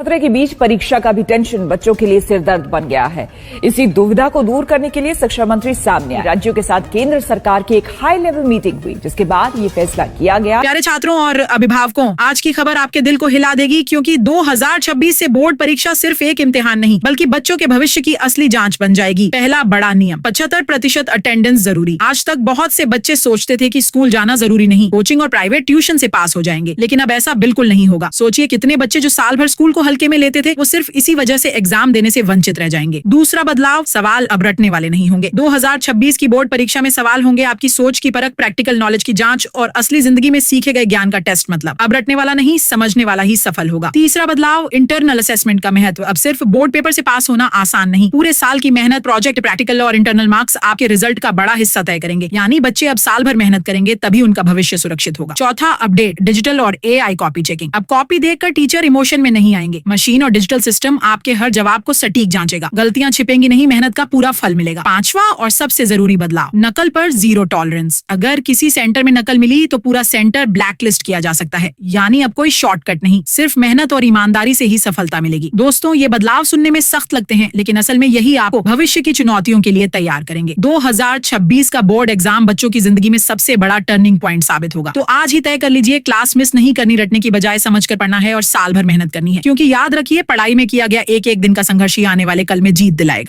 खतरे के बीच परीक्षा का भी टेंशन बच्चों के लिए सिरदर्द बन गया है। इसी दुविधा को दूर करने के लिए शिक्षा मंत्री सामने आए। राज्यों के साथ केंद्र सरकार की एक हाई लेवल मीटिंग हुई, जिसके बाद ये फैसला किया गया। प्यारे छात्रों और अभिभावकों, आज की खबर आपके दिल को हिला देगी, क्योंकि 2026 से बोर्ड परीक्षा सिर्फ एक इम्तिहान नहीं बल्कि बच्चों के भविष्य की असली जांच बन जाएगी। पहला बड़ा नियम, 75% अटेंडेंस जरूरी। आज तक बहुत से बच्चे सोचते थे कि स्कूल जाना जरूरी नहीं, कोचिंग और प्राइवेट ट्यूशन से पास हो जाएंगे, लेकिन अब ऐसा बिल्कुल नहीं होगा। सोचिए कितने बच्चे जो साल भर स्कूल को हल्के में लेते थे, वो सिर्फ इसी वजह से एग्जाम देने से वंचित रह जाएंगे। दूसरा बदलाव, सवाल अब रटने वाले नहीं होंगे। 2026 की बोर्ड परीक्षा में सवाल होंगे आपकी सोच की परख, प्रैक्टिकल नॉलेज की जांच और असली जिंदगी में सीखे गए ज्ञान का टेस्ट। मतलब अब रटने वाला नहीं, समझने वाला ही सफल होगा। तीसरा बदलाव, इंटरनल असेसमेंट का महत्व। अब सिर्फ बोर्ड पेपर से पास होना आसान नहीं, पूरे साल की मेहनत, प्रोजेक्ट, प्रैक्टिकल और इंटरनल मार्क्स आपके रिजल्ट का बड़ा हिस्सा तय करेंगे। यानी बच्चे अब साल भर मेहनत करेंगे, तभी उनका भविष्य सुरक्षित होगा। चौथा अपडेट, डिजिटल और AI कॉपी चेकिंग। अब कॉपी देखकर टीचर इमोशन में नहीं आएंगे। मशीन और डिजिटल सिस्टम आपके हर जवाब को सटीक जांचेगा। गलतियां छिपेंगी नहीं, मेहनत का पूरा फल मिलेगा। पांचवा और सबसे जरूरी बदलाव, नकल पर जीरो टॉलरेंस। अगर किसी सेंटर में नकल मिली तो पूरा सेंटर ब्लैकलिस्ट किया जा सकता है। यानी अब कोई शॉर्टकट नहीं, सिर्फ मेहनत और ईमानदारी से ही सफलता मिलेगी। दोस्तों, ये बदलाव सुनने में सख्त लगते हैं, लेकिन असल में यही आपको भविष्य की चुनौतियों के लिए तैयार करेंगे। 2026 का बोर्ड एग्जाम बच्चों की जिंदगी में सबसे बड़ा टर्निंग पॉइंट साबित होगा। तो आज ही तय कर लीजिए, क्लास मिस नहीं करनी, रटने की बजाय समझकर पढ़ना है और साल भर मेहनत करनी है। क्योंकि याद रखिए, पढ़ाई में किया गया एक एक दिन का संघर्ष ही आने वाले कल में जीत दिलाएगा।